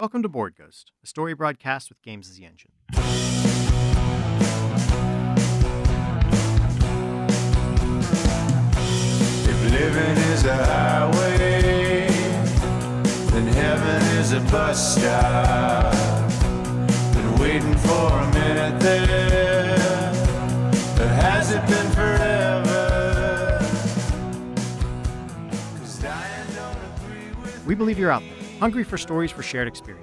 Welcome to Board Ghost, a story broadcast with games as the engine. If living is a highway, then heaven is a bus stop. Been waiting for a minute there, but has it been forever? 'Cause dying don't agree with We believe you're out there, hungry for stories for shared experiences.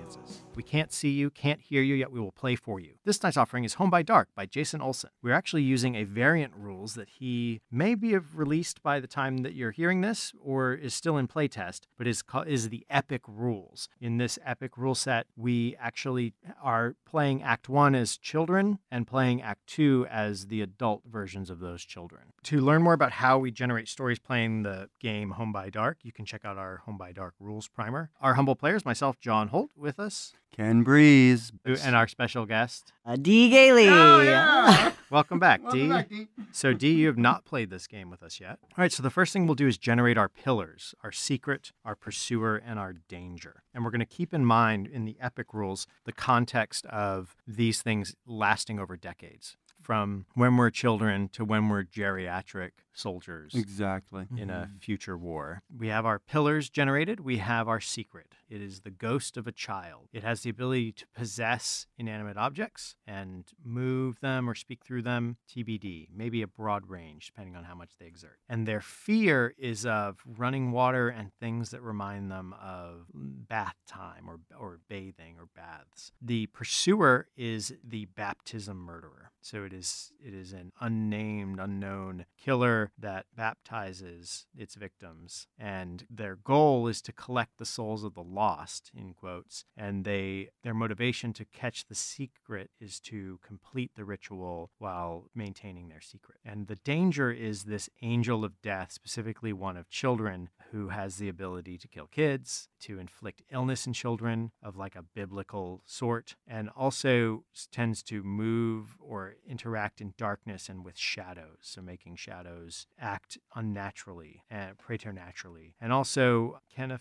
We can't see you, can't hear you, yet we will play for you. This night's offering is Home by Dark by Jason Olson. We're actually using a variant rules that he may be have released by the time that you're hearing this, or is still in playtest, but is the Epic rules. In this Epic rule set, we actually are playing Act 1 as children and playing Act 2 as the adult versions of those children. To learn more about how we generate stories playing the game Home by Dark, you can check out our Home by Dark rules primer. Our humble players, myself, John Holt, with us, Ken Breeze. and our special guest. D. Gailey. Oh, yeah. Welcome back, Welcome D. back, D. So, D, you have not played this game with us yet. All right, so the first thing we'll do is generate our pillars, our secret, our pursuer, and our danger. And we're going to keep in mind in the Epic rules the context of these things lasting over decades, from when we're children to when we're geriatric soldiers. Exactly. In a future war. We have our pillars generated. We have our secret. It is the ghost of a child. It has the ability to possess inanimate objects and move them or speak through them, TBD, maybe a broad range, depending on how much they exert. And their fear is of running water and things that remind them of bath time or bathing or baths. The pursuer is the baptism murderer. So it is an unnamed, unknown killer that baptizes its victims, and their goal is to collect the souls of the lost, in quotes, and their motivation to catch the secret is to complete the ritual while maintaining their secret. And the danger is this angel of death, specifically one of children, who has the ability to kill kids, to inflict illness in children of like a biblical sort, and also tends to move or interact in darkness and with shadows, so making shadows act unnaturally and preternaturally, and also can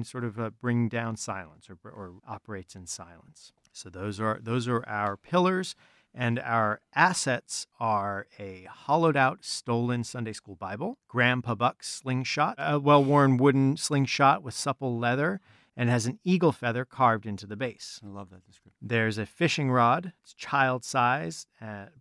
sort of bring down silence or operates in silence. So those are our pillars. And our assets are a hollowed-out, stolen Sunday school Bible, Grandpa Buck's slingshot, a well-worn wooden slingshot with supple leather, and has an eagle feather carved into the base. I love that description. There's a fishing rod. It's child-size,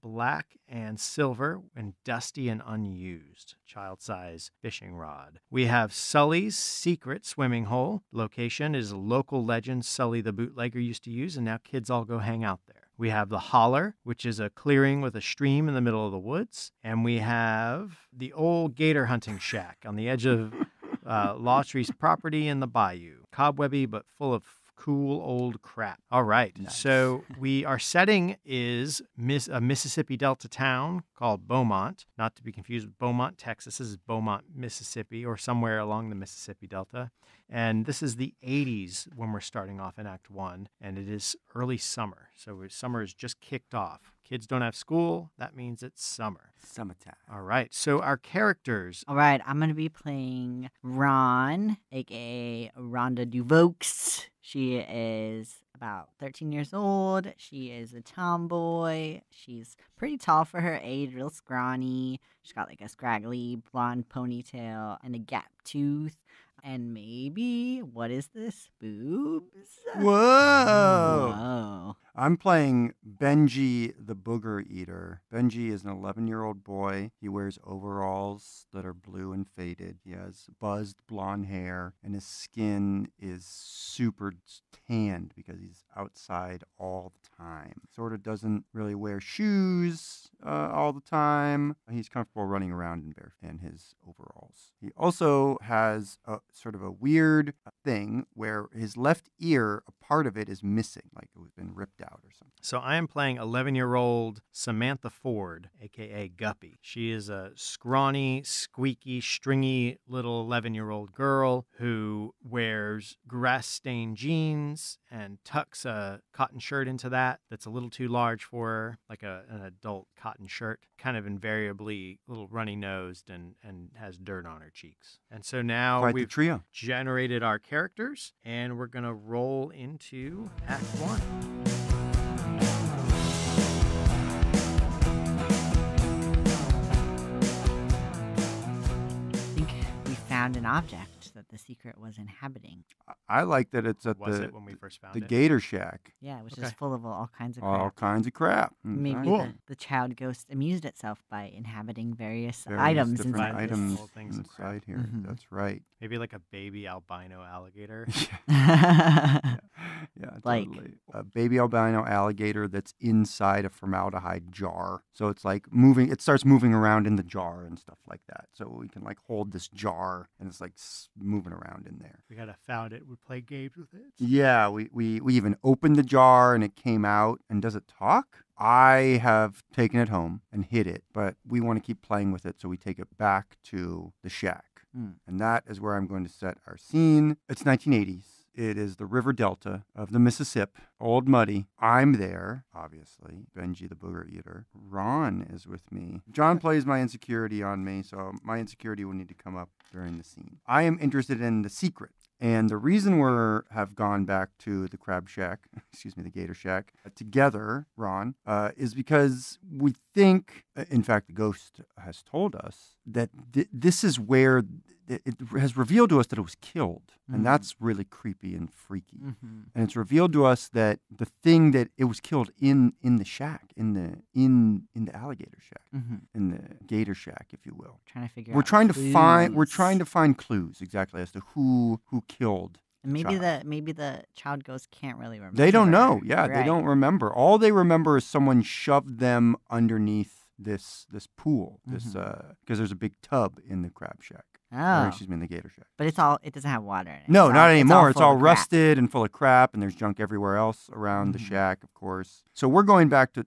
black and silver, and dusty and unused. Child-size fishing rod. We have Sully's secret swimming hole. Location is a local legend Sully the bootlegger used to use, and now kids all go hang out there. We have the Holler, which is a clearing with a stream in the middle of the woods. And we have the old gator hunting shack on the edge of Lawtree's property in the bayou. Cobwebby, but full of cool old crap. All right. Nice. So our setting is a Mississippi Delta town called Beaumont, not to be confused with Beaumont, Texas. This is Beaumont, Mississippi, or somewhere along the Mississippi Delta. And this is the 80s when we're starting off in Act 1, and it is early summer. So summer is just kicked off. Kids don't have school. That means it's summer. Summertime. All right. So our characters. All right, I'm going to be playing Ron, a.k.a. Rhonda Duvokes. She is about 13 years old. She is a tomboy. She's pretty tall for her age, real scrawny. She's got like a scraggly blonde ponytail and a gap tooth. And maybe, what is this? Boobs? Whoa! Whoa. I'm playing Benji the Booger Eater. Benji is an 11-year-old boy. He wears overalls that are blue and faded. He has buzzed blonde hair, and his skin is super tanned because he's outside all the time. Sort of doesn't really wear shoes all the time. He's comfortable running around in his overalls. He also has a sort of a weird thing where his left ear, a part of it is missing, like it was been ripped out or something. So I am playing 11-year-old Samantha Ford, a.k.a. Guppy. She is a scrawny, squeaky, stringy little 11-year-old girl who wears grass-stained jeans and tucks a cotton shirt into that's a little too large for her, like an adult cotton shirt, kind of invariably a little runny-nosed and has dirt on her cheeks. And so now Quite the we've trio. generated our characters, and we're going to roll into Act 1. I think we found an object that the secret was inhabiting. I like that it's at Was it when we first found the it? Gator Shack. Yeah, which is Okay. full of all kinds of All crap. kinds of crap. Maybe Exactly. the child ghost amused itself by inhabiting various Various items different inside this. items All things of crap. inside here. Mhm. That's right. Maybe like a baby albino alligator. Yeah, Like- totally. A baby albino alligator that's inside a formaldehyde jar. So it's like moving, it starts moving around in the jar and stuff like that. So we can like hold this jar and it's like moving around in there. We gotta found it. We play games with it. Yeah, we even opened the jar and it came out. And does it talk? I have taken it home and hid it, but we want to keep playing with it, so we take it back to the shack. And that is where I'm going to set our scene. It's 1980s. It is the river delta of the Mississippi, old muddy. I'm there, obviously. Benji the booger eater. Ron is with me. John plays my insecurity on me, so my insecurity will need to come up during the scene. I am interested in the secret. And the reason we have gone back to the crab shack, the Gator Shack, together, Ron, is because we think, in fact, the ghost has told us that this is where it has revealed to us that it was killed. And that's really creepy and freaky. Mm-hmm. And it's revealed to us that the thing that it was killed in the shack, in the alligator shack, Mm-hmm. in the Gator Shack, if you will. Trying to figure We're out trying to find clues. clues exactly as to who killed. And maybe child. the child ghost can't really remember. They don't know. Yeah, they Right. don't remember. All they remember is someone shoved them underneath this pool. This because there's a big tub in the crab shack. Oh, Or, in the Gator Shack. but it doesn't have water in it. No, It's not all- anymore. It's full all of crap. rusted and full of crap, and there's junk everywhere else around the Mhm. shack, of course. So we're going back to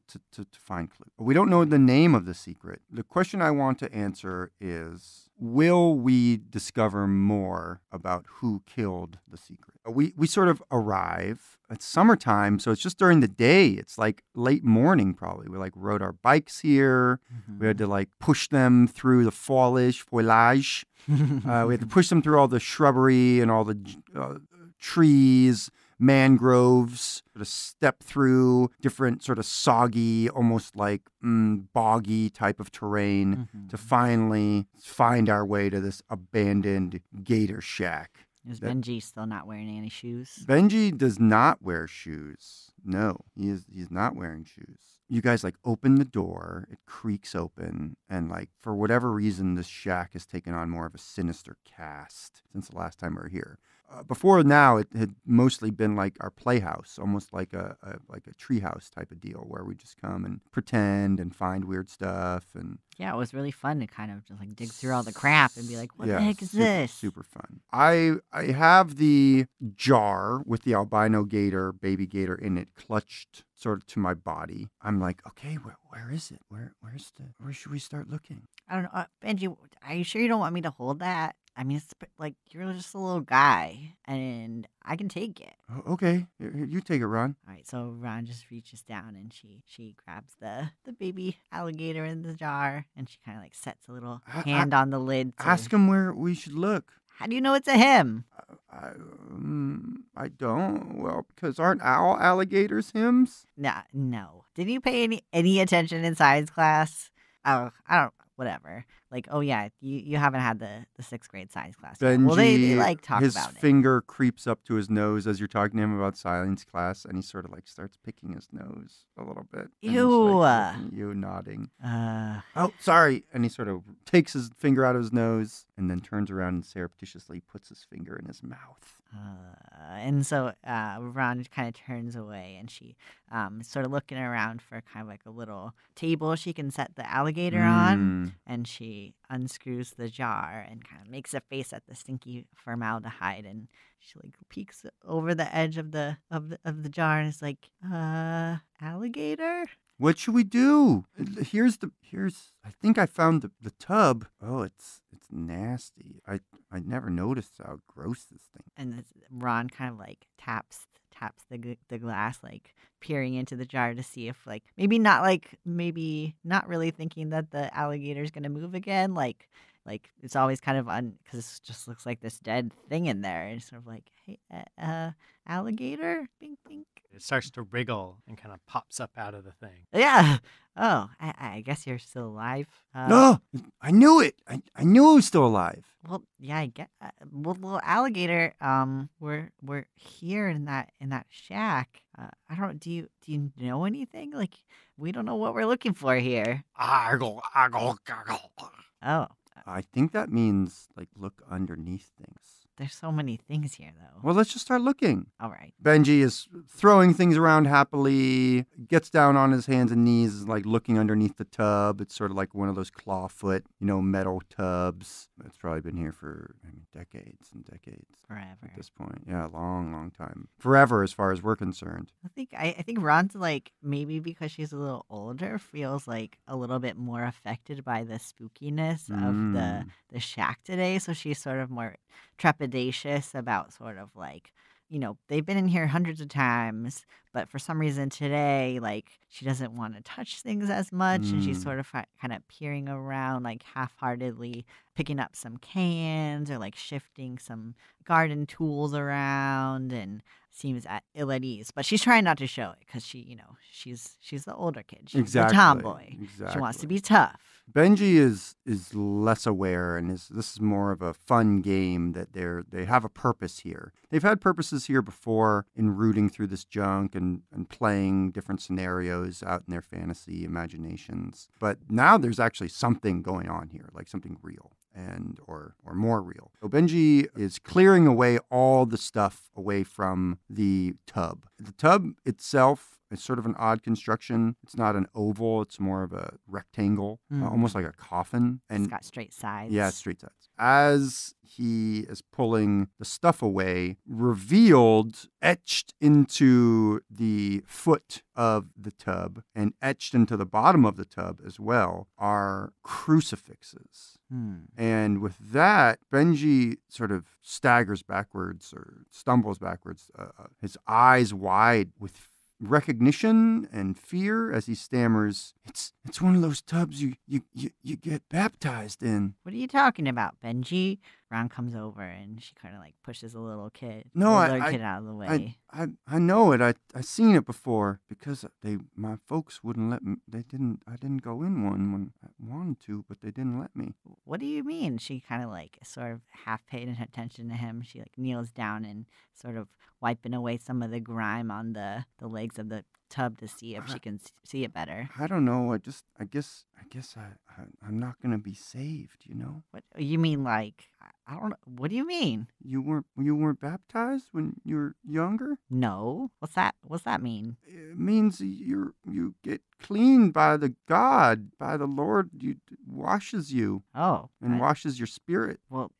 find clues. We don't know the name of the secret. The question I want to answer is, will we discover more about who killed the secret? We sort of arrive. It's summertime, so it's just during the day. It's like late morning, probably. We like rode our bikes here. Mhm. We had to like push them through the foliage. We had to push them through all the shrubbery and all the trees, mangroves, sort of step through different sort of soggy, almost like boggy type of terrain Mhm. to finally find our way to this abandoned Gator Shack. Is that- Benji still not wearing any shoes? Benji does not wear shoes. No, he's not wearing shoes. You guys like open the door, it creaks open, and like for whatever reason, this shack has taken on more of a sinister cast since the last time we were here. Before now, it had mostly been like our playhouse, almost like a treehouse type of deal, where we just come and pretend and find weird stuff and Yeah, it was really fun to kind of just like dig through all the crap and be like, what the heck is this? Super fun. I have the jar with the albino gator, baby gator in it, clutched sort of to my body. I'm like, okay, where is it? Where should we start looking? I don't know. Benji, are you sure you don't want me to hold that? I mean, it's like you're just a little guy and I can take it. Oh, okay, here, you take it, Ron. All right, so Ron just reaches down and she grabs the baby alligator in the jar and she kind of like sets a little hand on the lid. Ask him where we should look. How do you know it's a him? I don't. Well, because aren't all alligators hymns? No. Didn't you pay any attention in science class? Oh, I don't. Whatever. Like, oh yeah, you haven't had the 6th grade science class yet. Benji, Well, they like talk his about it. finger creeps up to his nose as you're talking to him about science class, and he sort of like starts picking his nose a little bit. And he's, Ew. like, looking at you nodding. Uh, Oh, sorry. And he sort of takes his finger out of his nose and then turns around and surreptitiously puts his finger in his mouth. and so Ron kind of turns away and she is sort of looking around for kind of like a little table she can set the alligator on. And she she unscrews the jar and kind of makes a face at the stinky formaldehyde, and she like peeks over the edge of the jar and is like, alligator? What should we do? Here's I think I found the tub. Oh, it's nasty. I never noticed how gross this thing. And Ron kind of like taps the glass, like peering into the jar to see if maybe not really thinking that the alligator's gonna move again. Like it's always kind of because it just looks like this dead thing in there. And it's sort of like, hey, alligator, bink bink. It starts to wriggle and kind of pops up out of the thing. Yeah. Oh, I guess you're still alive. No, I knew it. I knew it was still alive. Well, yeah, I get. Well, alligator. We're here in that shack. I don't. Do you know anything? Like, we don't know what we're looking for here. Argle, argle, gargle. Oh, I think that means like look underneath things. there's so many things here, though. Well, let's just start looking. All right. Benji is throwing things around happily, gets down on his hands and knees, is like looking underneath the tub. It's sort of like one of those clawfoot, metal tubs. It's probably been here for decades and decades. Forever. At this point. Yeah, long, long time. Forever as far as we're concerned. I think Ron's like, maybe because she's a little older, feels like a little bit more affected by the spookiness of the shack today. So she's sort of more trepidatious about sort of like, they've been in here hundreds of times, but for some reason today, like, she doesn't want to touch things as much. And she's sort of kind of peering around, like half-heartedly picking up some cans or like shifting some garden tools around, and seems ill at ease. But she's trying not to show it because she's the older kid. She's the tomboy. Exactly. She wants to be tough. Benji is less aware, and this is more of a fun game that they have a purpose here. They've had purposes here before in rooting through this junk and playing different scenarios out in their fantasy imaginations. But now there's actually something going on here, like something real or more real. So Benji is clearing away all the stuff away from the tub. The tub itself is sort of an odd construction. It's not an oval. It's more of a rectangle, almost like a coffin. And it's got straight sides. Yeah, straight sides. As he is pulling the stuff away, revealed, etched into the foot of the tub and etched into the bottom of the tub as well are crucifixes. And with that, Benji sort of staggers backwards or stumbles backwards, his eyes wide with recognition and fear as he stammers, it's one of those tubs you get baptized in. What are you talking about, Benji? Ron comes over and she kind of like pushes a little kid. No, kid out of the way. I know it. I seen it before because my folks wouldn't let me. I didn't go in one when I wanted to, but they didn't let me. What do you mean? She kind of like sort of half paid attention to him. She like kneels down and sort of wiping away some of the grime on the legs of the tub to see if she can see it better. I don't know. I guess I'm not gonna be saved. What you mean? Like, I don't know. What do you mean? You weren't baptized when you were younger? No. What's that mean? It means you get cleaned by the Lord. You washes you. Oh. And washes your spirit. Well,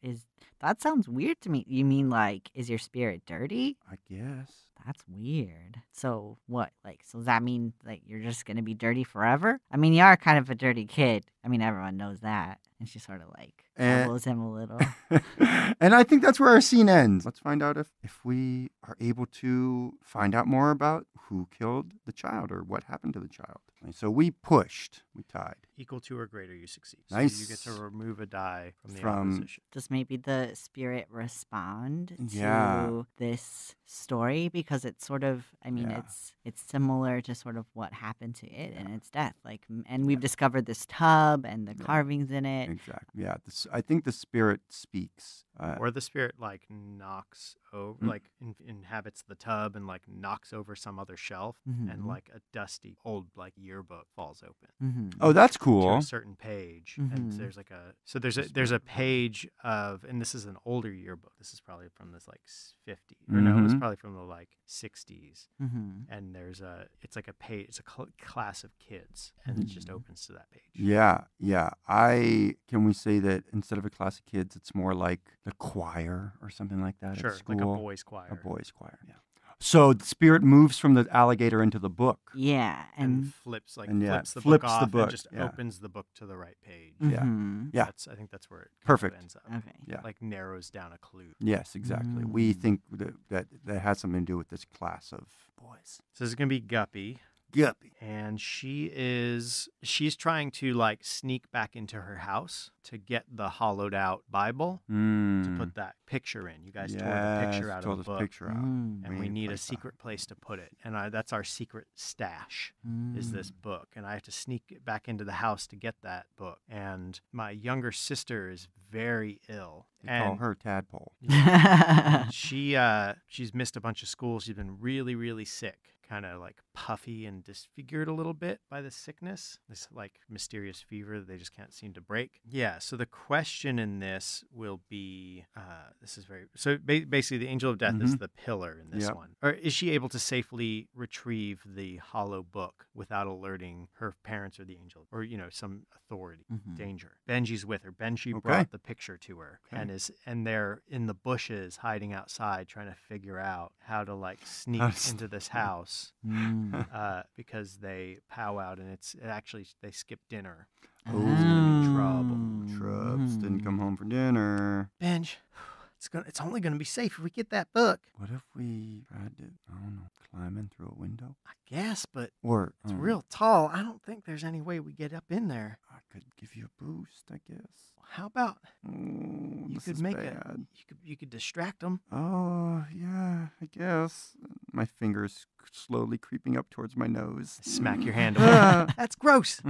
that sounds weird to me. You mean like, is your spirit dirty? I guess. That's weird. So what? So does that mean like you're just gonna be dirty forever? I mean, you are kind of a dirty kid. I mean, everyone knows that. And she sort of like elbows him a little. And I think that's where our scene ends. Let's find out if we are able to find out more about who killed the child or what happened to the child. So we tied. Equal to or greater, you succeed. So Nice. you get to remove a die from the opposition. Does maybe the spirit respond Yeah. to this story? Because it's sort of, it's similar to sort of what happened to it and its death. And we've discovered this tub and the carvings in it. Exactly. Yeah. I think the spirit speaks. Or the spirit like knocks over, like inhabits the tub and like knocks over some other shelf, and like a dusty old like yearbook falls open. Oh, that's To cool. a certain page, and there's like there's a page of, and this is an older yearbook. This is probably from this like 50, or no, it was probably from the like 60s. And it's like a page, it's a class of kids, and it just opens to that page. Yeah. Can we say that instead of a class of kids, it's more like the choir or something like that Sure, at school? like a boys' choir. A boys' choir, yeah. So the spirit moves from the alligator into the book. Yeah, and flips flips the the book off book, and just yeah. opens the book to the right page. Yeah. Yeah. I think that's where it kind of Perfect. ends up. Okay. Yeah. Like narrows down a clue. Yes, exactly. We think that has something to do with this class of boys. So this is gonna be Guppy. Guppy. And she's trying to like sneak back into her house to get the hollowed out Bible to put that picture in. You guys tore the picture out of the book. Picture out. And we need a secret place to put it. And that's our secret stash, is this book. And I have to sneak it back into the house to get that book. And my younger sister is very ill. They call her Tadpole. She's missed a bunch of school. She's been really, really sick. Kind of like puffy and disfigured a little bit by the sickness, this like mysterious fever that they just can't seem to break. Yeah, so the question in this will be, basically the angel of death is the pillar in this one. Or is she able to safely retrieve the hollow book without alerting her parents or the angel, or some authority? Danger. Benji's with her. Benji brought the picture to her, and they're in the bushes hiding outside trying to figure out how to like sneak into this house. Because they powwowed, and they skipped dinner. Oh, Trubs didn't come home for dinner. Benj, it's only gonna be safe if we get that book. What if we tried to, I don't know, climb in through a window? I guess, but It's real tall. I don't think there's any way we get up in there. I could give you a boost, I guess. How about you could make you could distract them? Oh, yeah, I guess. My fingers slowly creeping up towards my nose. Smack your hand away. That's gross.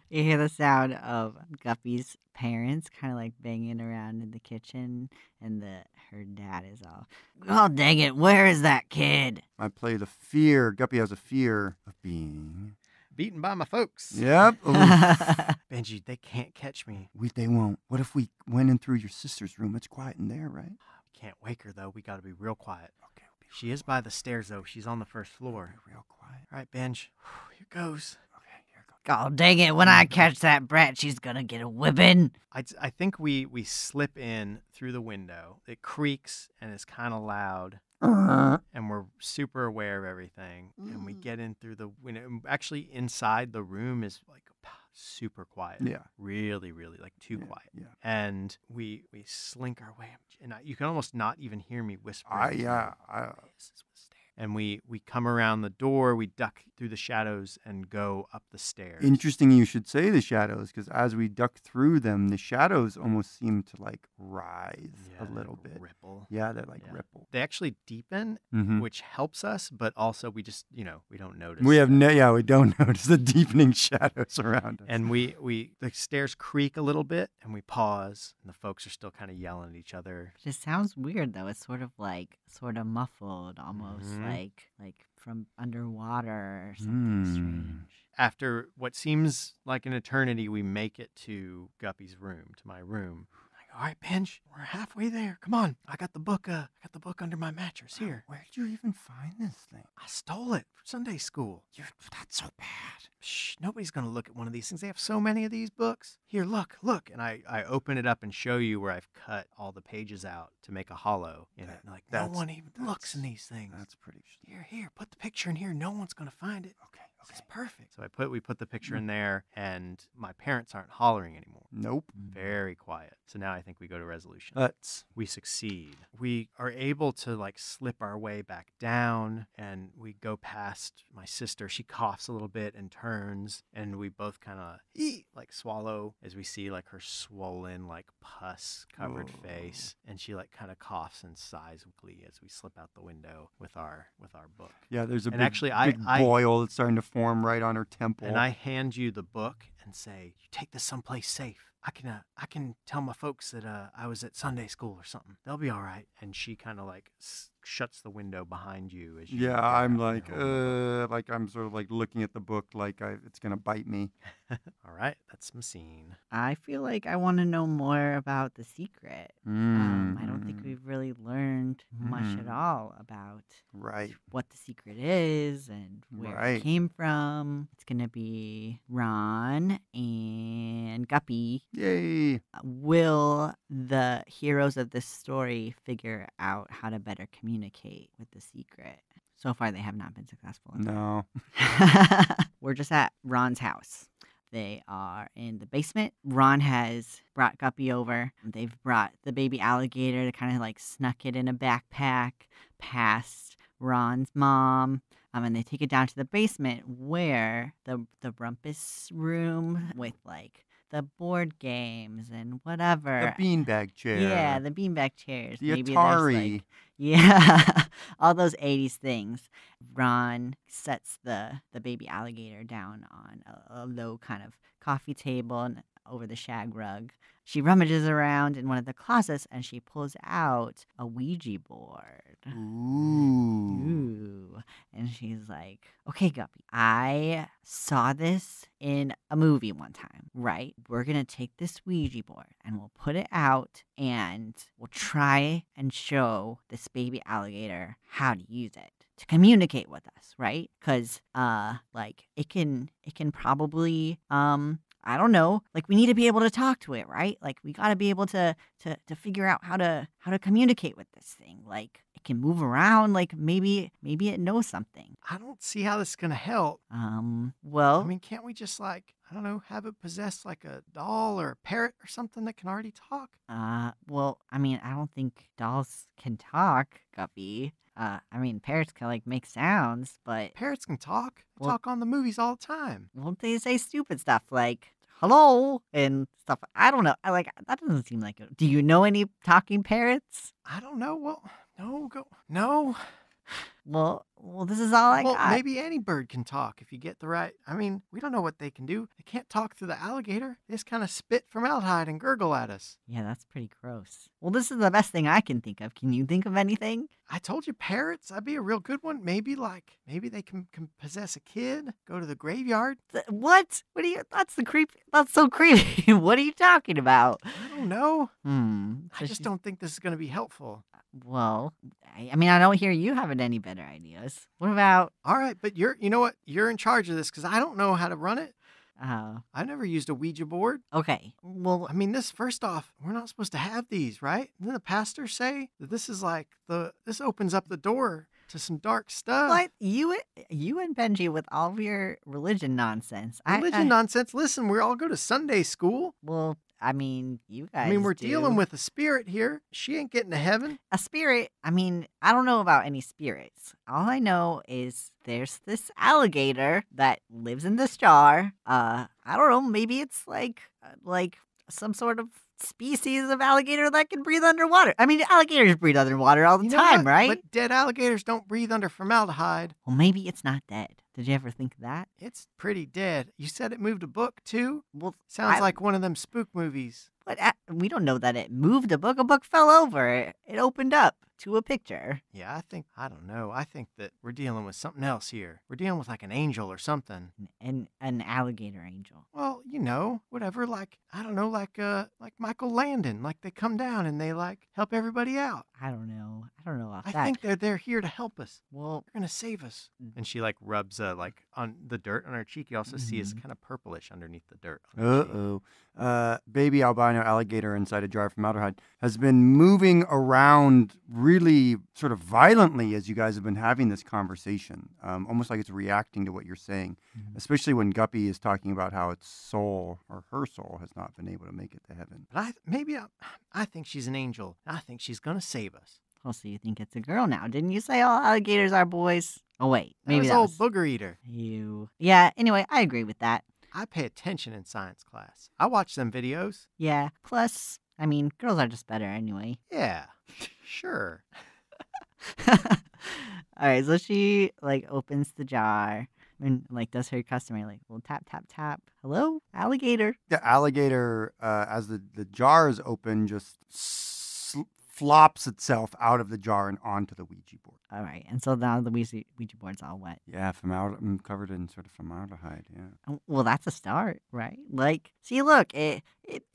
You hear the sound of Guppy's parents kind of like banging around in the kitchen, and her dad is all, "Oh, dang it, where is that kid?" I play the fear. Guppy has a fear of being beaten by my folks. Yep. Benji, they can't catch me. They won't. What if we went in through your sister's room? It's quiet in there, right? We can't wake her, though. We got to be real quiet. Okay. She is by the stairs, though. She's on the first floor. Real quiet. All right, Benj. Here goes. Okay, here goes. Oh, dang it. When I catch that brat, she's going to get a whipping. I think we slip in through the window. It creaks, and it's kind of loud. And we're super aware of everything. And we get in through the window. Actually, inside the room is like super quiet. Yeah. Really, really like too quiet. Yeah. And we slink our way. And you can almost not even hear me whisper. And we come around the door, we duck through the shadows and go up the stairs. Interesting you should say the shadows, because as we duck through them, the shadows almost seem to like rise a little bit. Ripple. Yeah, they're like ripple. They actually deepen, which helps us, but also we just, we don't notice. We don't notice the deepening shadows around us. And the stairs creak a little bit, and we pause, and the folks are still kind of yelling at each other. It just sounds weird, though. It's sort of muffled, almost like from underwater or something strange. After what seems like an eternity, we make it to Guppy's room, to my room. I go, all right, Benj, we're halfway there. Come on. I got the book under my mattress here. Where did you even find this thing? I stole it for Sunday school. That's so bad. Shh, nobody's going to look at one of these things. They have so many of these books. Here, look. And I open it up and show you where I've cut all the pages out to make a hollow in it. And no one even looks in these things. That's pretty. Here, put the picture in here. No one's going to find it. Okay. This is perfect. So we put the picture in there, and my parents aren't hollering anymore. Nope. Very quiet. So now I think we go to resolution. We succeed. We are able to like slip our way back down, and we go past my sister. She coughs a little bit and turns, and we both kind of like swallow as we see like her swollen, like pus covered face, and she like kind of coughs and sighs weakly as we slip out the window with our book. Yeah, there's a big boil that's starting to form right on her temple. And I hand you the book and say, "You take this someplace safe. I can tell my folks that I was at Sunday school or something. They'll be all right. And she kind of like shuts the window behind you as you. Yeah, get I'm out. like, You're holding the book. like I'm sort of like looking at the book like it's gonna bite me. All right, that's my scene. I feel like I want to know more about the secret. I don't think we've really learned much at all about Right. what the secret is and where it Right. came from. It's going to be Ron and Guppy. Yay. Will the heroes of this story figure out how to better communicate with the secret? So far, they have not been successful. No. We're just at Ron's house. They are in the basement. Ron has brought Guppy over. They've brought the baby alligator. They kind of like snuck it in a backpack past Ron's mom. And they take it down to the basement where the rumpus room with like the board games and whatever. The beanbag chair. Yeah, the beanbag chairs. The Maybe Atari. There's like, yeah, all those 80s things. Ron sets the baby alligator down on a low kind of coffee table and over the shag rug. She rummages around in one of the closets and she pulls out a Ouija board. Ooh. And she's like, okay, Guppy, I saw this in a movie one time, right? We're going to take this Ouija board and we'll put it out and we'll try and show this baby alligator how to use it to communicate with us, right? Because, like, it can probably, I don't know. Like, we need to be able to talk to it, right? Like, we got to be able to figure out how to communicate with this thing. Like, it can move around. Like, maybe it knows something. I don't see how this is gonna help. Well, I mean, can't we just like, I don't know, have it possess like a doll or a parrot or something that can already talk? well, I mean, I don't think dolls can talk, Guppy. I mean, parrots can like make sounds, but Parrots can talk. They Well- talk on the movies all the time. won't they say stupid stuff like hello and stuff? I don't know. That doesn't seem like it. Do you know any talking parrots? I don't know. Well, no. Well, this is all I Well, got. maybe any bird can talk if you get the right. I mean, we don't know what they can do. They can't talk through the alligator. They just kind of spit formaldehyde and gurgle at us. Yeah, that's pretty gross. Well, this is the best thing I can think of. Can you think of anything? I told you parrots. That'd be a real good one. Maybe they can possess a kid. Go to the graveyard. What? What are you? That's so creepy. What are you talking about? I don't know. So I just don't think this is going to be helpful. Well, I mean, I don't hear you having any better ideas. What about? All right, but you know what? You're in charge of this because I don't know how to run it. Oh, I've never used a Ouija board. okay. Well, I mean, first off, we're not supposed to have these, right? Didn't the pastor say that this is like this opens up the door to some dark stuff? what you and Benji with all of your religion nonsense. Religion nonsense. Listen, we all go to Sunday school. Well, I mean, you guys. I mean, we're do. dealing with a spirit here. She ain't getting to heaven. A spirit. I mean, I don't know about any spirits. All I know is there's this alligator that lives in this jar. I don't know. Maybe it's like some sort of species of alligator that can breathe underwater. I mean, alligators breathe underwater all the You know time, what? right? But dead alligators don't breathe under formaldehyde. Well, maybe it's not dead. Did you ever think of that? It's pretty dead. You said it moved a book, too? Well, Sounds like one of them spook movies. But we don't know that it moved a book. A book fell over. It opened up to a picture. Yeah, I don't know. I think that we're dealing with something else here. We're dealing with like an angel or something. An alligator angel. Well, whatever, like, I don't know, like Michael Landon. Like, they come down and they, like, help everybody out. I don't know about I that. think they're here to help us. Well, They're going to save us. And she, like, rubs, like, on the dirt on her cheek. You also see it's kind of purplish underneath the dirt. on her cheek. Baby albino alligator inside a jar of formaldehyde has been moving around really sort of violently as you guys have been having this conversation. Almost like it's reacting to what you're saying, especially when Guppy is talking about how its soul or her soul has not been able to make it to heaven. But I think she's an angel. I think she's going to save us. oh, so you think it's a girl now? Didn't you say all alligators are boys? Oh wait, maybe that was old booger eater. you. Yeah. Anyway, I agree with that. I pay attention in science class. I watch them videos. Yeah. Plus, I mean, girls are just better anyway. Yeah, sure. All right, so she like opens the jar. and like does her customary like little tap tap tap. Hello, alligator. The alligator, as the jar is open, just flops itself out of the jar and onto the Ouija board. All right, and so now the Ouija board's all wet. Yeah, covered in sort of formaldehyde. Yeah. Well, that's a start, right? Like, see, look, it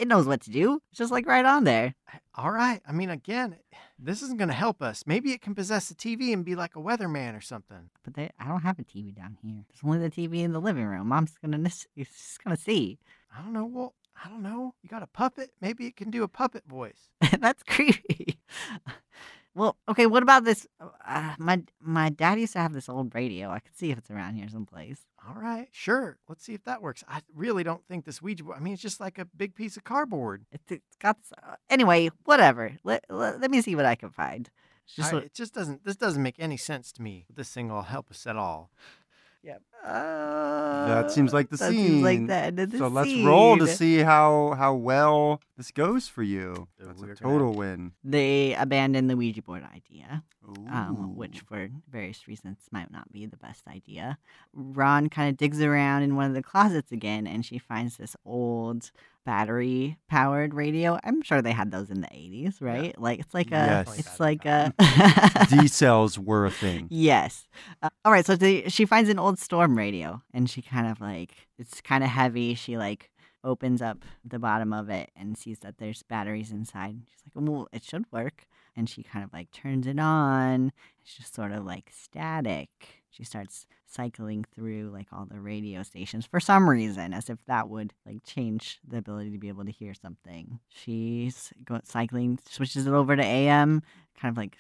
knows what to do. It's just like right on there. All right. I mean, again, this isn't going to help us. Maybe it can possess the TV and be like a weatherman or something. But I don't have a TV down here. There's only the TV in the living room. Mom's she's gonna see. I don't know. Well, I don't know. You got a puppet? Maybe it can do a puppet voice. That's creepy. Well, okay. What about this? My dad used to have this old radio. I could see if it's around here someplace. All right. Sure. Let's see if that works. I really don't think this Ouija board, I mean, it's just like a big piece of cardboard. It's got anyway. Whatever. Let me see what I can find. It's just It just doesn't, this doesn't make any sense to me. This thing will help us at all. Yep. That seems like the that scene. Seems like the end of the So let's scene. roll to see how well this goes for you. That's a total win. They abandon the Ouija board idea, Ooh. which for various reasons might not be the best idea. Ron kind of digs around in one of the closets again, and she finds this old battery-powered radio. I'm sure they had those in the 80s, right? Yeah. Like it's like Yes. a, it's like a. D-cells were a thing. Yes. All right. So she finds an old storm radio, and she kind of like it's kind of heavy. She like opens up the bottom of it and sees that there's batteries inside. She's like, well, it should work. And she kind of like turns it on. It's just sort of like static. She starts cycling through like all the radio stations for some reason, as if that would like change the ability to be able to hear something. She's cycling, switches it over to AM, kind of like.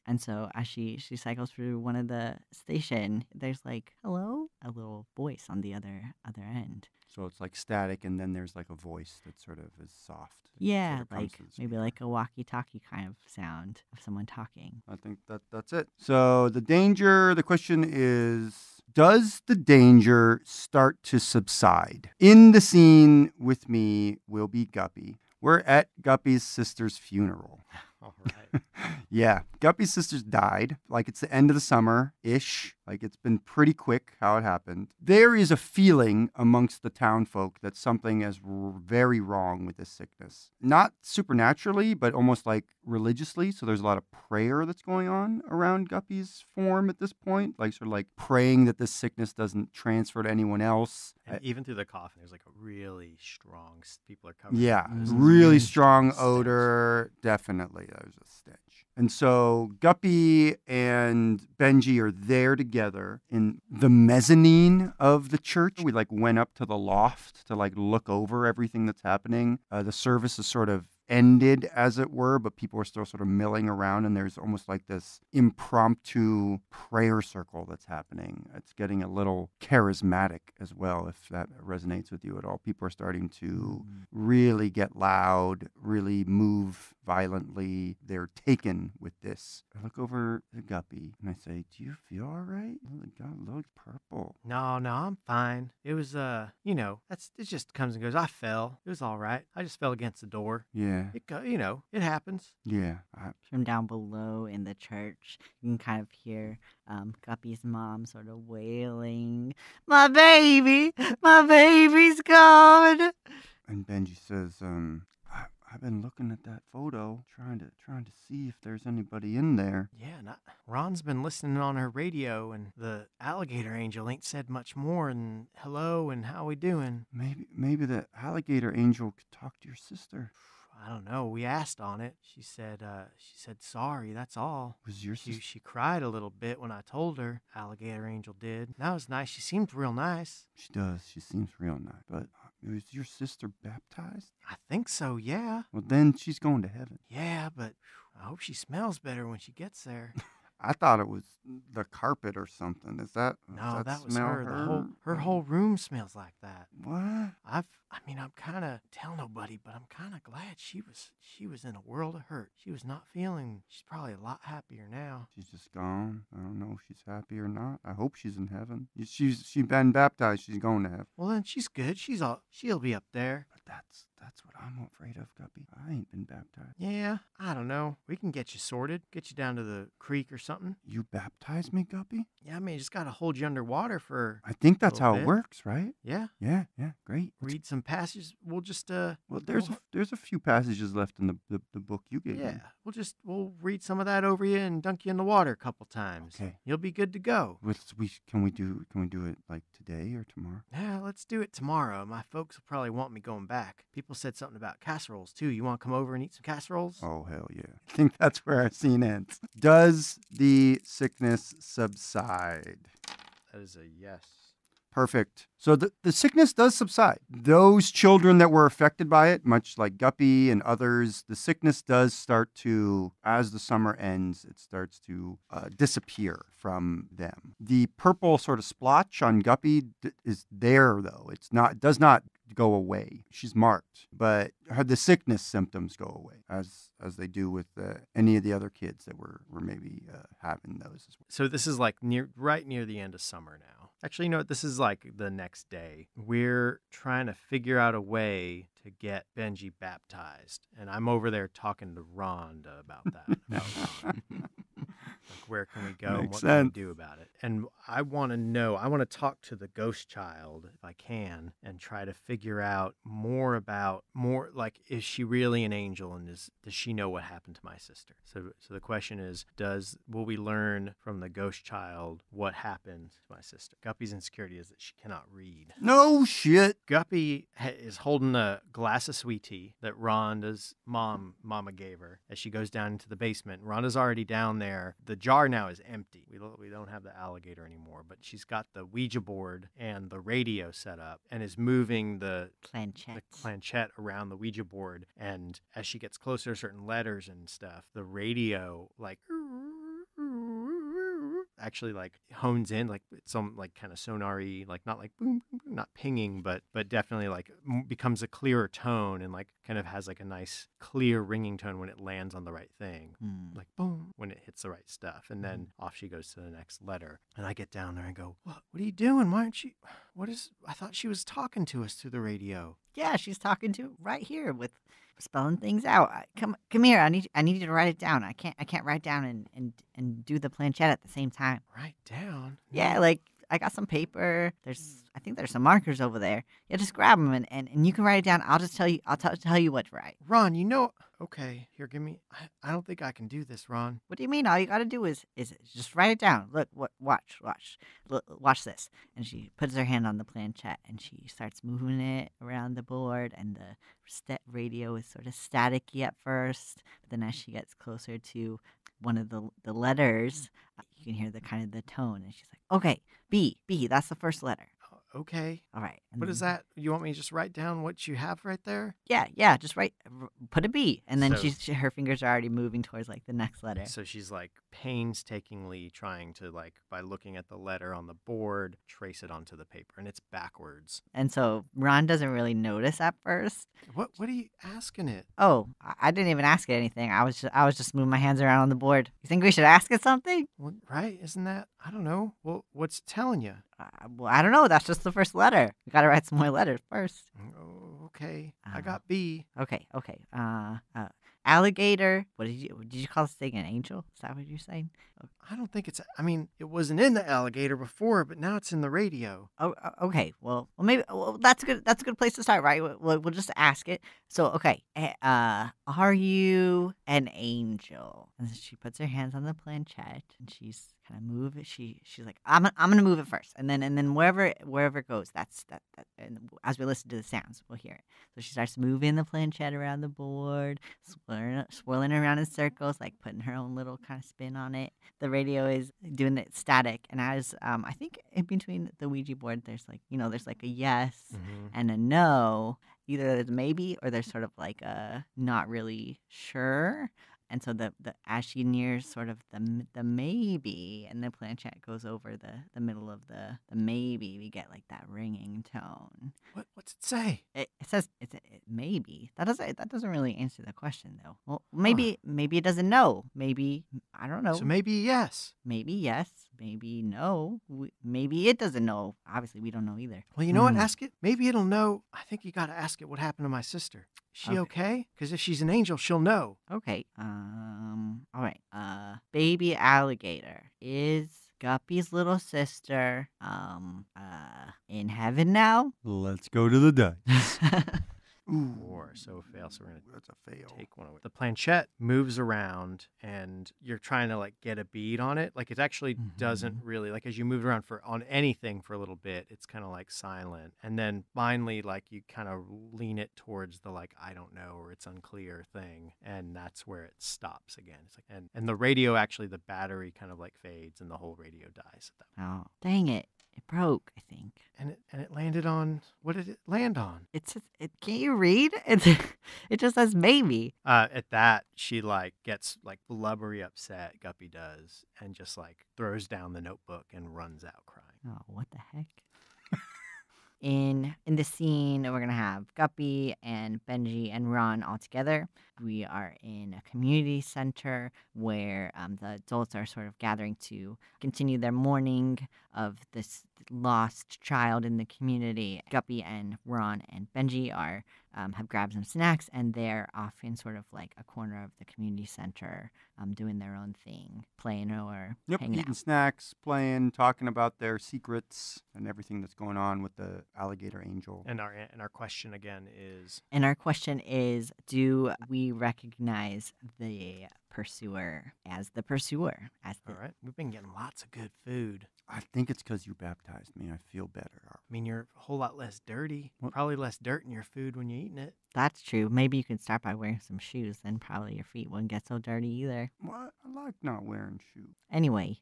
And so as she cycles through one of the station, there's like, hello, a little voice on the other end. So it's like static, and then there's like a voice that sort of is soft. It Yeah, sort of comes like to the maybe speaker. like a walkie-talkie kind of sound of someone talking. I think that's it. So the question is, does the danger start to subside? In the scene with me will be Guppy. We're at Guppy's sister's funeral. All right. Yeah, Guppy's sister's died. Like it's the end of the summer-ish. Like it's been pretty quick how it happened. There is a feeling amongst the town folk that something is very wrong with this sickness. Not supernaturally, but almost like religiously. So there's a lot of prayer that's going on around Guppy's form at this point. Like sort of like praying that this sickness doesn't transfer to anyone else. And even through the coffin, there's like a really strong, people are covered. Yeah, in really strong stench. odor. Definitely, there's a stench. And so Guppy and Benji are there together in the mezzanine of the church. We like went up to the loft to like look over everything that's happening. The service is sort of ended, as it were, but people are still sort of milling around, and there's almost like this impromptu prayer circle that's happening. It's getting a little charismatic as well, if that resonates with you at all. People are starting to really get loud, really move violently. They're taken with this. I look over at Guppy and I say, do you feel all right? Oh, the God looks purple. No, I'm fine. It was, it just comes and goes. I fell. It was all right. I just fell against the door. Yeah. It happens. Yeah. From down below in the church, you can kind of hear Guppy's mom sort of wailing, my baby's gone. And Benji says, I've been looking at that photo, trying to see if there's anybody in there. Yeah, Ron's been listening on her radio, and the alligator angel ain't said much more than hello and how we doing. Maybe the alligator angel could talk to your sister. I don't know. We asked on it. She said sorry, that's all. Was your sister? She cried a little bit when I told her. Alligator angel did. That was nice. She seemed real nice. She does. She seems real nice. But was your sister baptized? I think so, yeah. Well, then she's going to heaven. Yeah, but I hope she smells better when she gets there. I thought it was the carpet or something. Is that? No, does that was smell her. Her whole room smells like that. What? I'm kind of tell nobody, but I'm kind of glad she was in a world of hurt. She was not feeling. She's probably a lot happier now. She's just gone. I don't know if she's happy or not. I hope she's in heaven. She's been baptized. She's going to heaven. Well, then she's good. She'll be up there. But that's That's what I'm afraid of, Guppy. I ain't been baptized. Yeah, I don't know. We can get you sorted, get you down to the creek or something. You baptize me, Guppy? Yeah, I mean, just got to hold you underwater for I think that's little how it bit. works, right? Yeah. Yeah, great. Read some passages. We'll just Well, there's a few passages left in the book you gave me. we'll read some of that over you and dunk you in the water a couple times. Okay. You'll be good to go. Can we do it like today or tomorrow? Yeah, let's do it tomorrow. My folks will probably want me going back. People said something about casseroles too. You want to come over and eat some casseroles? Oh, hell yeah. I think that's where our scene ends. Does the sickness subside? That is a yes. Perfect. So the sickness does subside. Those children that were affected by it, much like Guppy and others, the sickness does start to, as the summer ends, it starts to disappear from them. The purple sort of splotch on Guppy is there, though. It does not go away. She's marked, but the sickness symptoms go away, as they do with any of the other kids that were maybe having those as well. So this is like right near the end of summer now. Actually, you know what? This is like the next day. We're trying to figure out a way to get Benji baptized. And I'm over there talking to Rhonda about that. Like, where can we go? And what can we do about it? And I want to talk to the ghost child if I can and try to figure out more like, is she really an angel and does she know what happened to my sister? So the question is, will we learn from the ghost child what happened to my sister? Guppy's insecurity is that she cannot read. No shit. Guppy is holding a glass of sweet tea that Rhonda's mama gave her as she goes down into the basement. Rhonda's already down there. The jar now is empty. We don't have the alligator anymore, but she's got the Ouija board and the radio set up and is moving the planchette around the Ouija board. And as she gets closer to certain letters and stuff, the radio actually like hones in, like some like kind of sonar-y, like not like boom, boom, boom, not pinging, but definitely like becomes a clearer tone and like kind of has like a nice clear ringing tone when it lands on the right thing, like boom, when it hits the right stuff. And then off she goes to the next letter. And I get down there and go, what are you doing? Why aren't you? I thought she was talking to us through the radio. Yeah, she's talking to right here with spelling things out. Come here. I need you to write it down. I can't write down and do the planchette at the same time. Write down? Yeah, like I got some paper. I think there's some markers over there. Yeah, just grab them and you can write it down. I'll just tell you. I'll tell you what to write. Ron, okay, here, give me. I don't think I can do this, Ron. What do you mean? All you got to do is just write it down. Look, watch this. And she puts her hand on the planchette and she starts moving it around the board. And the radio is sort of staticky at first, but then as she gets closer to one of the letters, you can hear the kind of the tone. And she's like, "Okay, B. That's the first letter." Okay. All right. What is that? You want me to just write down what you have right there? Yeah. Just put a B, and then So- her fingers are already moving towards like the next letter. So she's like painstakingly trying to, like, by looking at the letter on the board, trace it onto the paper, and it's backwards. And so Ron doesn't really notice at first. What are you asking it? Oh, I didn't even ask it anything. I was just moving my hands around on the board. You think we should ask it something? Well, right? Isn't that? I don't know. Well, what's it telling you? Well, I don't know. That's just the first letter. We gotta write some more letters first. Oh, okay. I got B. Okay. Alligator. What did you call this thing an angel? Is that what you're saying? I don't think it wasn't in the alligator before, but now it's in the radio. Oh, okay. Well, maybe. Well, that's good. That's a good place to start, right? We'll just ask it. So, okay. Are you an angel? And then she puts her hands on the planchette and she's kind of move it. She's like, I'm gonna move it first, and then wherever it goes, that's that. And as we listen to the sounds, we'll hear it. So she starts moving the planchette around the board, swirling around in circles, like putting her own little kind of spin on it. The radio is doing it static, and as I think in between the Ouija board, there's like a yes and a no. Either there's a maybe or there's sort of like a not really sure. And so the as she nears sort of the maybe, and the planchette goes over the middle of the maybe, we get like that ringing tone. What's it say? It says it's maybe. That doesn't really answer the question though. Well, maybe it doesn't know. Maybe I don't know. So maybe yes. Maybe yes. maybe no. Maybe it doesn't know. Obviously, we don't know either. Well, you know what? Ask it. Maybe it'll know. I think you got to ask it what happened to my sister. Is she okay? Because if she's an angel, she'll know. Okay. All right. Baby alligator is Guppy's little sister. In heaven now? Let's go to the dice. Ooh. 4, so fail. So we're gonna That's a fail. take one away. The planchette moves around, and you're trying to like get a bead on it. Like it actually doesn't really like as you move around on anything for a little bit. It's kind of like silent, and then finally like you kind of lean it towards the like I don't know or it's unclear thing, and that's where it stops again. It's like and the radio actually the battery kind of like fades, and the whole radio dies at that point. Oh, dang it. It broke, I think. And it landed on what did it land on? Can't you read? It just says maybe. At that, she like gets like blubbery upset. Guppy does, and just like throws down the notebook and runs out crying. Oh, what the heck? In the scene, we're gonna have Guppy and Benji and Ron all together. We are in a community center where the adults are sort of gathering to continue their mourning of this lost child in the community. Guppy and Ron and Benji are have grabbed some snacks, and they're off in sort of like a corner of the community center, doing their own thing, playing or hanging eating out. snacks, playing, talking about their secrets and everything that's going on with the alligator angel. And our question again is, And our question is, do we recognize the pursuer as the pursuer? all right, we've been getting lots of good food. I think it's because you baptized me. I feel better. I mean, you're a whole lot less dirty. What? Probably less dirt in your food when you're eating it. That's true. Maybe you can start by wearing some shoes, then probably your feet wouldn't get so dirty either. What? I like not wearing shoes. Anyway,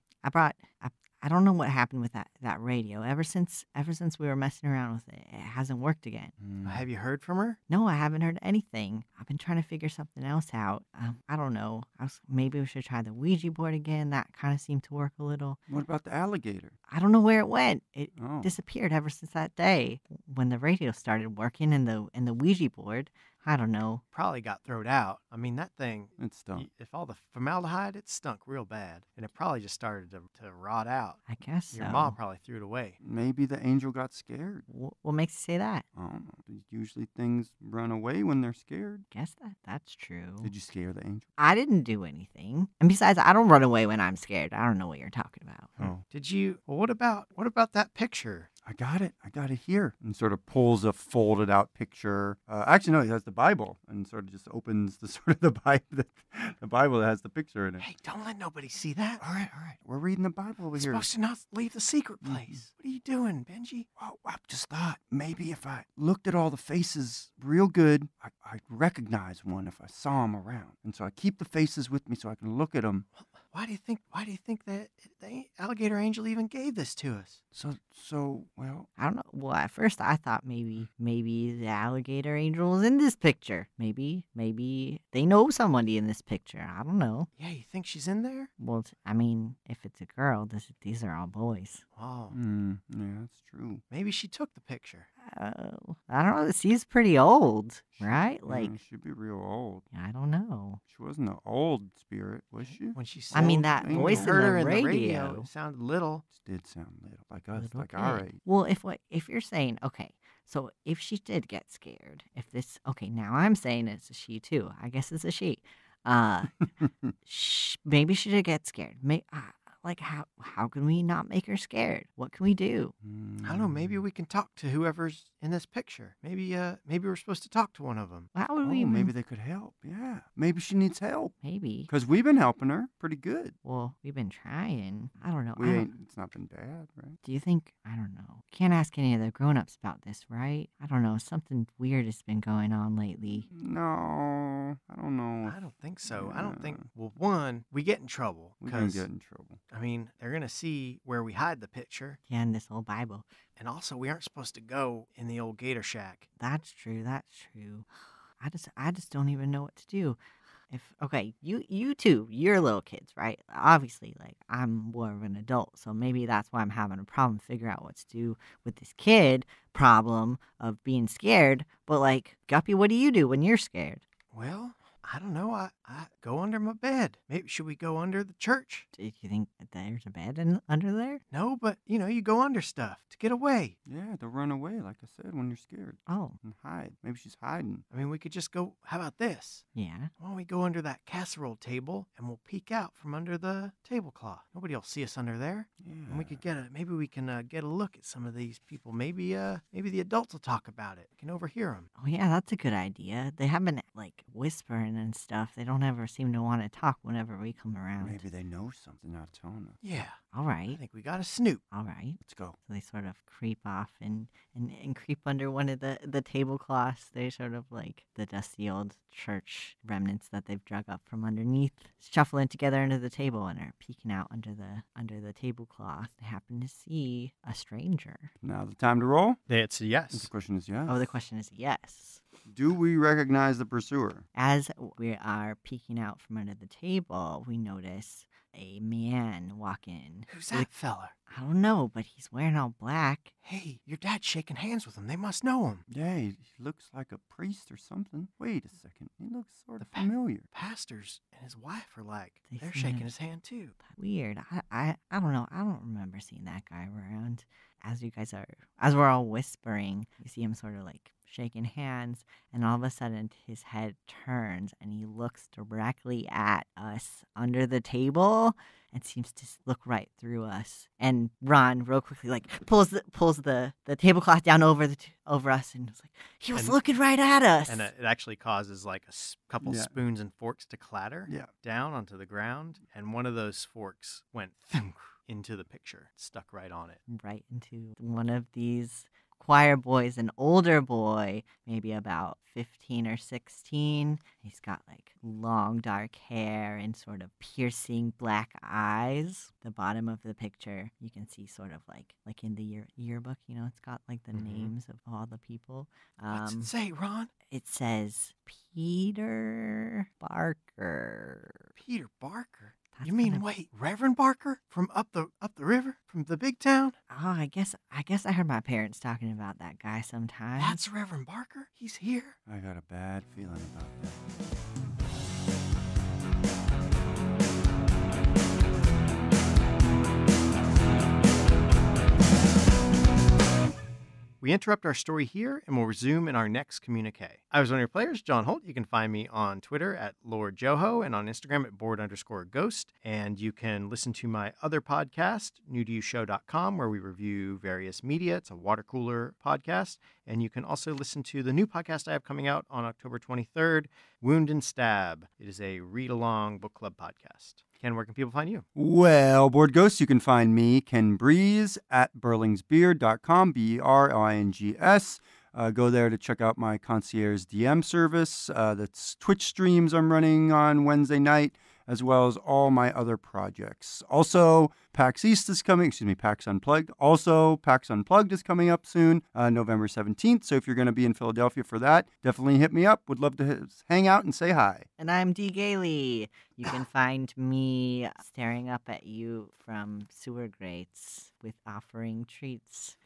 I don't know what happened with that radio. Ever since we were messing around with it, it hasn't worked again. Have you heard from her? No, I haven't heard anything. I've been trying to figure something else out. I don't know. Maybe we should try the Ouija board again. That kind of seemed to work a little. What about the alligator? I don't know where it went. It Oh. disappeared ever since that day when the radio started working and the Ouija board. I don't know. Probably got thrown out. I mean, that thing, It stunk. if all the formaldehyde, it stunk real bad. And it probably just started to rot out. I guess so. Your mom probably threw it away. Maybe the angel got scared. What makes you say that? I don't know. Usually things run away when they're scared. Guess that's true. Did you scare the angel? I didn't do anything. And besides, I don't run away when I'm scared. I don't know what you're talking about. Oh. Did you? Well, what about that picture? I got it here. And sort of pulls a folded out picture. Actually, no, he has the Bible and sort of just opens the sort of the Bible that has the picture in it. Hey, don't let nobody see that. All right. We're reading the Bible over You're here. supposed to not leave the secret place. What are you doing, Benji? Oh, I just thought maybe if I looked at all the faces real good, I'd recognize one if I saw him around. And so I keep the faces with me so I can look at them. Why do you think that the alligator angel even gave this to us? So well, I don't know. Well, at first I thought maybe the alligator angel is in this picture. Maybe they know somebody in this picture. I don't know. Yeah, you think she's in there? Well, I mean, if it's a girl, these are all boys. Oh, yeah, that's true. maybe she took the picture. Oh, I don't know. She's pretty old, right? Like, Yeah, she'd be real old. I don't know. She wasn't an old spirit, was she? When she I mean, said- that angel. voice in heard her the in the radio, radio. it sounded little. It did sound little, like us, Little like our kid. age. Well, if you're saying, okay, so if she did get scared, now I'm saying it's a she too. I guess it's a she. Maybe she did get scared. Like how can we not make her scared? What can we do? I don't know. Maybe we can talk to whoever's in this picture. Maybe we're supposed to talk to one of them. How would Oh, we? maybe they could help. Yeah, maybe she needs help Maybe. because we've been helping her pretty good. Well, we've been trying. I don't know. We ain't. It's not been bad, right? Do you think? I don't know. Can't ask any of the grown-ups about this, right? I don't know. Something weird has been going on lately. No, I don't know. I don't think so. I don't think. Yeah. Well, one, we get in trouble We're gonna because get in trouble. I mean they're gonna see where we hide the picture, Yeah, in this whole Bible. and also we aren't supposed to go in the old gator shack. That's true. I just don't even know what to do. You two, you're little kids, right? Obviously, like I'm more of an adult, so maybe that's why I'm having a problem figuring out what to do with this kid problem of being scared. But like, Guppy, what do you do when you're scared? Well, I don't know. I go under my bed. Maybe should we go under the church? Do you think there's a bed under there? No, but you go under stuff to get away. Yeah, to run away, like I said, when you're scared. Oh, And hide. Maybe she's hiding. I mean, we could just go. How about this? yeah. Why don't we go under that casserole table and we'll peek out from under the tablecloth? Nobody will see us under there. Yeah. And we could maybe we can get a look at some of these people. Maybe the adults will talk about it. We can overhear them. Oh, yeah, that's a good idea. They have been, like, whispering and stuff. They don't ever seem to want to talk whenever we come around. Maybe they know something not telling us. Yeah, All I right. think we got to snoop. All right. Let's go. So they sort of creep off and creep under one of the tablecloths. They're sort of like the dusty old church remnants that they've drug up from underneath, shuffling together under the table and are peeking out under the tablecloth. They happen to see a stranger. Now the time to roll? It's a The yes. question is yes. Oh, the question is yes. Do we recognize the pursuer? As we are peeking out from under the table, we notice a man walk in. Who's that fella? I don't know, but he's wearing all black. Hey, your dad's shaking hands with him. They must know him. Yeah, he looks like a priest or something. Wait a second. He looks sort of The familiar. Pastors and his wife are like, They they're seem shaking to- his hand too. Weird. I don't know. I don't remember seeing that guy around. As we're all whispering, you see him sort of like shaking hands, and all of a sudden his head turns and he looks directly at us under the table and seems to look right through us. And Ron, real quickly, like pulls the tablecloth down over us, and it's like he was And- looking right at us. And it actually causes like a couple Yeah. spoons and forks to clatter Yeah. down onto the ground. And one of those forks went thunk into the picture, stuck right on it. Right into one of these choir boys, an older boy, maybe about 15 or 16. He's got like long dark hair and sort of piercing black eyes. The bottom of the picture, you can see sort of like in the yearbook, it's got like the Mhm. names of all the people. What's it say, Ron? It says Peter Barker. Peter Barker. That's You mean, gonna- wait, Reverend Barker from up the river from the big town? Oh, I guess I heard my parents talking about that guy sometimes. That's Reverend Barker. He's here. I got a bad feeling about that. We interrupt our story here and we'll resume in our next communique. I was one of your players, John Holt. You can find me on Twitter at Lord Joho and on Instagram at board_ghost. And you can listen to my other podcast, newtoyoushow.com, where we review various media. It's a water cooler podcast. And you can also listen to the new podcast I have coming out on October 23rd, Wound and Stab. It is a read-along book club podcast. Ken, where can people find you? Well, Board Ghosts, you can find me, Ken Breeze, at burlingsbeard.com, BERLINGS. Go there to check out my concierge DM service. That's Twitch streams I'm running on Wednesday night, as well as all my other projects. Also, PAX East is coming, PAX Unplugged. Also, PAX Unplugged is coming up soon, November 17th. So if you're going to be in Philadelphia for that, definitely hit me up. Would love to hang out and say hi. And I'm D. Gailey. You can find me staring up at you from sewer grates with offering treats.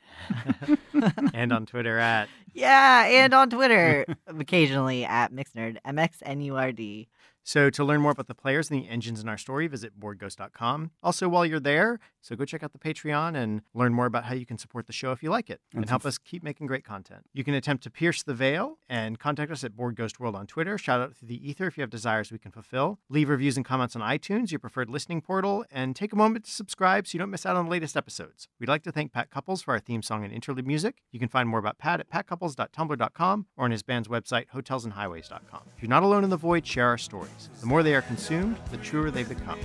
And on Twitter at... Yeah, and on Twitter, occasionally at MixNerd, MXNURD. So to learn more about the players and the engines in our story, visit boardghost.com. Also, while you're there, so go check out the Patreon and learn more about how you can support the show if you like it and help us keep making great content. You can attempt to pierce the veil and contact us at BoardGhostWorld on Twitter. Shout out through the ether if you have desires we can fulfill. Leave reviews and comments on iTunes, your preferred listening portal, and take a moment to subscribe so you don't miss out on the latest episodes. We'd like to thank Pat Couples for our theme song and interlude music. You can find more about Pat at patcouples.tumblr.com or on his band's website, hotelsandhighways.com. If you're not alone in the void, share our stories. The more they are consumed, the truer they become.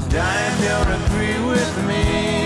Dying don't agree with me.